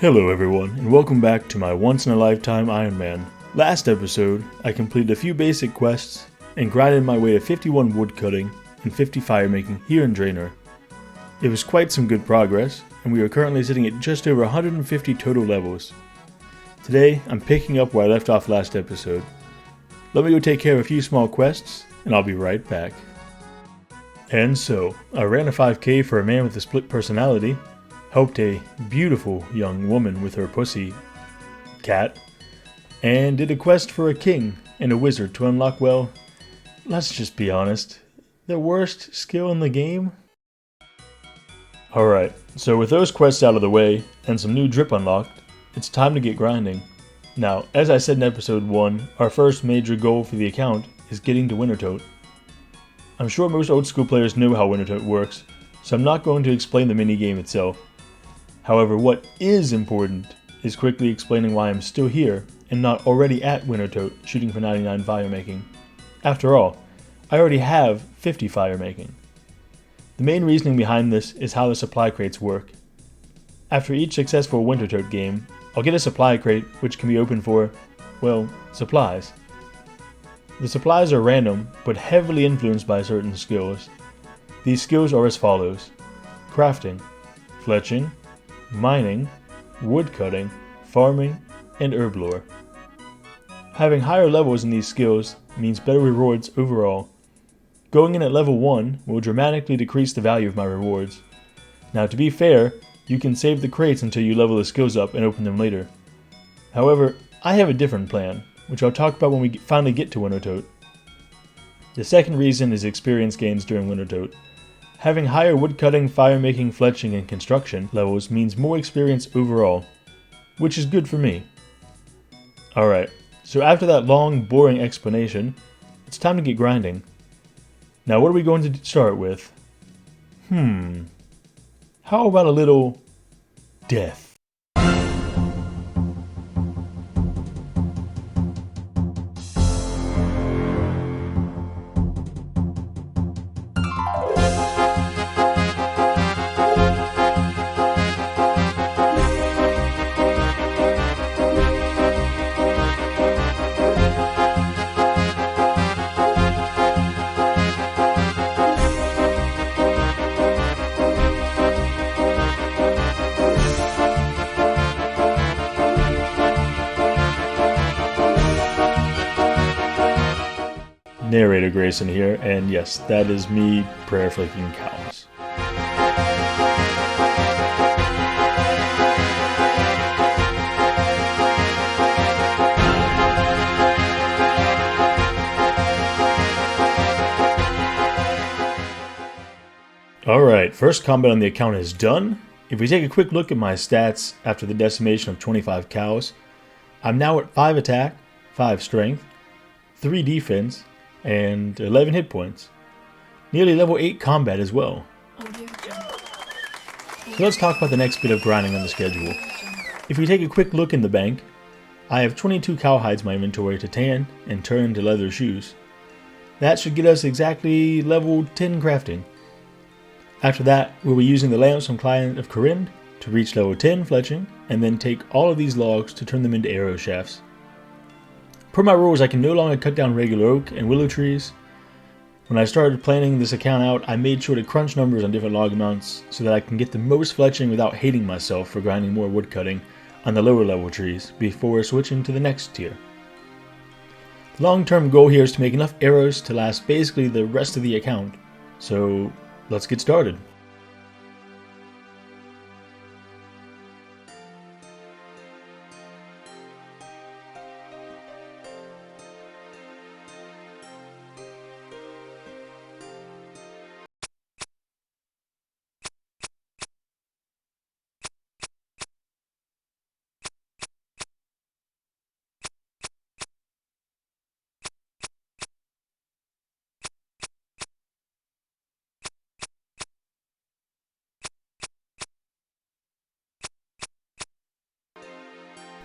Hello everyone, and welcome back to my once-in-a-lifetime Ironman. Last episode, I completed a few basic quests and grinded my way to 51 woodcutting and 50 firemaking here in Draenor. It was quite some good progress, and we are currently sitting at just over 150 total levels. Today, I'm picking up where I left off last episode. Let me go take care of a few small quests, and I'll be right back. And so, I ran a 5k for a man with a split personality, helped a beautiful young woman with her pussy cat, and did a quest for a king and a wizard to unlock, well, let's just be honest, the worst skill in the game. Alright, so with those quests out of the way and some new drip unlocked, it's time to get grinding. Now, as I said in episode 1, our first major goal for the account is getting to Wintertodt. I'm sure most old school players know how Wintertodt works, so I'm not going to explain the minigame itself. However, what is important is quickly explaining why I'm still here and not already at Wintertodt shooting for 99 firemaking. After all, I already have 50 firemaking. The main reasoning behind this is how the supply crates work. After each successful Wintertodt game, I'll get a supply crate which can be opened for, well, supplies. The supplies are random, but heavily influenced by certain skills. These skills are as follows: crafting, fletching, mining, woodcutting, farming, and herb lore. Having higher levels in these skills means better rewards overall. Going in at level 1 will dramatically decrease the value of my rewards. Now, to be fair, you can save the crates until you level the skills up and open them later. However, I have a different plan, which I'll talk about when we finally get to Wintertodt. The second reason is experience gains during Wintertodt. Having higher woodcutting, firemaking, fletching, and construction levels means more experience overall, which is good for me. Alright, so after that long, boring explanation, it's time to get grinding. Now what are we going to start with? How about a little death? Narrator Grayson here, and yes, that is me prayer flicking cows. Alright, first combat on the account is done. If we take a quick look at my stats after the decimation of 25 cows, I'm now at 5 attack, 5 strength, 3 defense, and 11 hit points. Nearly level 8 combat as well. So let's talk about the next bit of grinding on the schedule. If we take a quick look in the bank, I have 22 cowhides in my inventory to tan and turn into leather shoes. That should get us exactly level 10 crafting. After that, we'll be using the lamps from Client of Corinne to reach level 10 fletching, and then take all of these logs to turn them into arrow shafts. Per my rules, I can no longer cut down regular oak and willow trees. When I started planning this account out, I made sure to crunch numbers on different log amounts so that I can get the most fletching without hating myself for grinding more wood cutting on the lower level trees before switching to the next tier. The long-term goal here is to make enough arrows to last basically the rest of the account, so let's get started.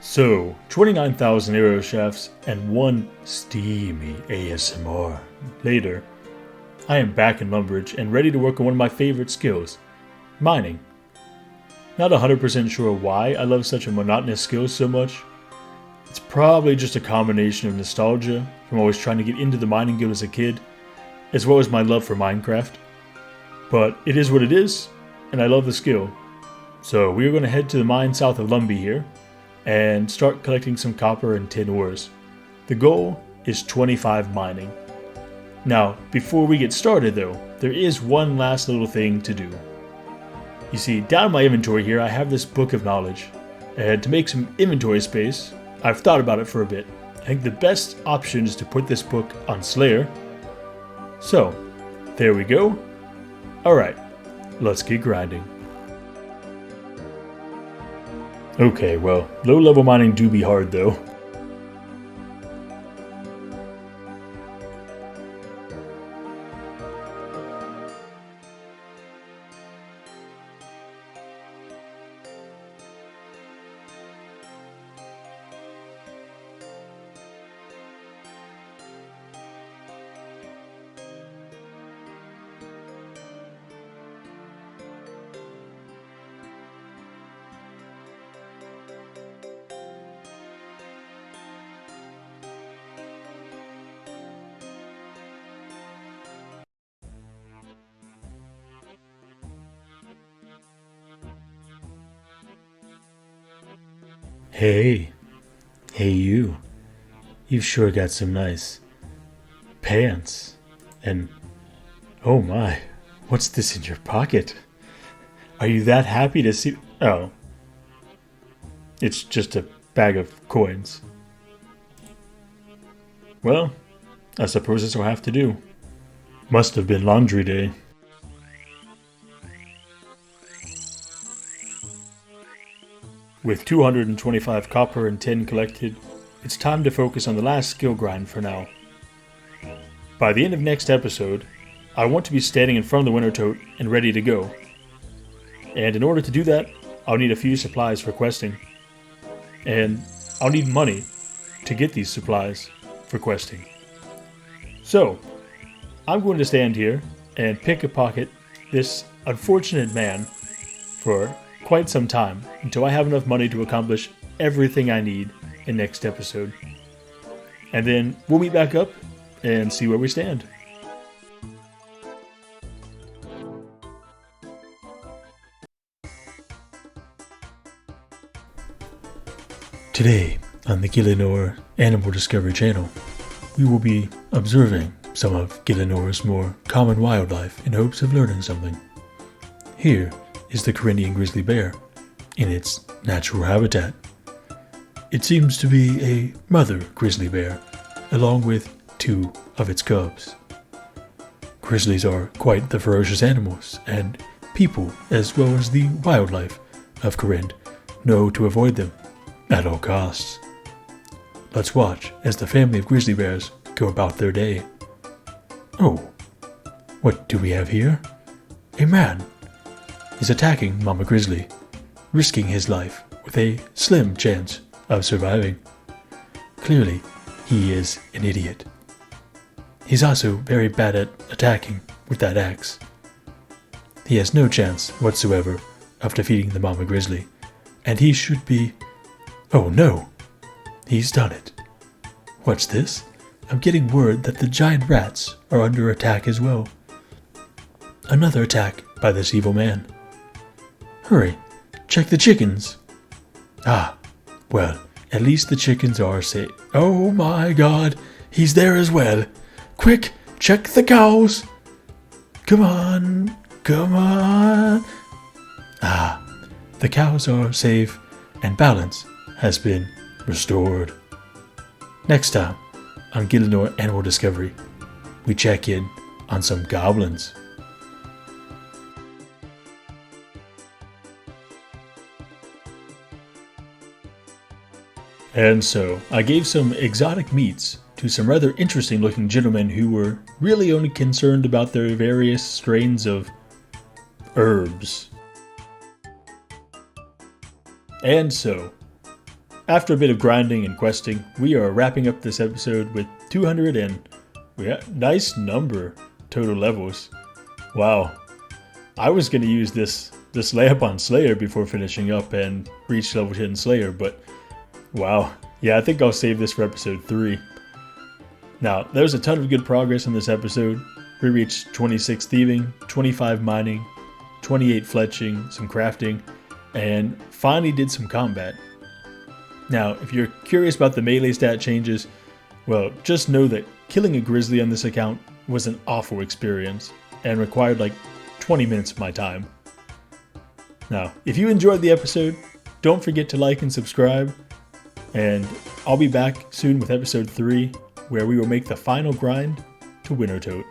So, 29,000 arrow shafts and one steamy ASMR later, I am back in Lumbridge and ready to work on one of my favorite skills, mining. Not 100% sure why I love such a monotonous skill so much. It's probably just a combination of nostalgia from always trying to get into the mining guild as a kid, as well as my love for Minecraft. But it is what it is, and I love the skill. So we are going to head to the mine south of Lumby here, and start collecting some copper and tin ores. The goal is 25 mining. Now, before we get started though, there is one last little thing to do. You see, down in my inventory here I have this book of knowledge, and to make some inventory space, I've thought about it for a bit. I think the best option is to put this book on Slayer. So, there we go. Alright, let's get grinding. Okay, well, low-level mining do be hard though. Hey you. You've sure got some nice pants. And oh my, what's this in your pocket? Are you that happy to see? Oh, it's just a bag of coins. Well, I suppose this will have to do. Must have been laundry day. With 225 copper and tin collected, it's time to focus on the last skill grind for now. By the end of next episode, I want to be standing in front of the Wintertodt and ready to go. And in order to do that, I'll need a few supplies for questing. And I'll need money to get these supplies for questing. So, I'm going to stand here and pickpocket this unfortunate man for quite some time until I have enough money to accomplish everything I need in next episode. And then we'll meet back up and see where we stand. Today on the Gillinor Animal Discovery Channel, we will be observing some of Gillinor's more common wildlife in hopes of learning something. Here is the Carindian grizzly bear in its natural habitat. It seems to be a mother grizzly bear, along with 2 of its cubs. Grizzlies are quite the ferocious animals, and people, as well as the wildlife of Carind, know to avoid them at all costs. Let's watch as the family of grizzly bears go about their day. Oh, what do we have here? A man is attacking Mama Grizzly, risking his life with a slim chance of surviving. Clearly, he is an idiot. He's also very bad at attacking with that axe. He has no chance whatsoever of defeating the Mama Grizzly, and he should be... Oh no! He's done it. What's this? I'm getting word that the giant rats are under attack as well. Another attack by this evil man. Hurry, check the chickens. Ah, well, at least the chickens are safe. Oh my god, he's there as well. Quick, check the cows. Come on, come on. Ah, the cows are safe and balance has been restored. Next time on Gillinor Animal Discovery, we check in on some goblins. And so, I gave some exotic meats to some rather interesting looking gentlemen who were really only concerned about their various strains of herbs. And so, after a bit of grinding and questing, we are wrapping up this episode with 200 and nice number total levels. Wow, I was going to use this the layup on Slayer before finishing up and reached level 10 Slayer, but wow. Yeah, I think I'll save this for episode 3. Now, there was a ton of good progress in this episode. We reached 26 thieving, 25 mining, 28 fletching, some crafting, and finally did some combat. Now, if you're curious about the melee stat changes, well, just know that killing a grizzly on this account was an awful experience and required like 20 minutes of my time. Now, if you enjoyed the episode, don't forget to like and subscribe, and I'll be back soon with episode 3, where we will make the final grind to Wintertodt.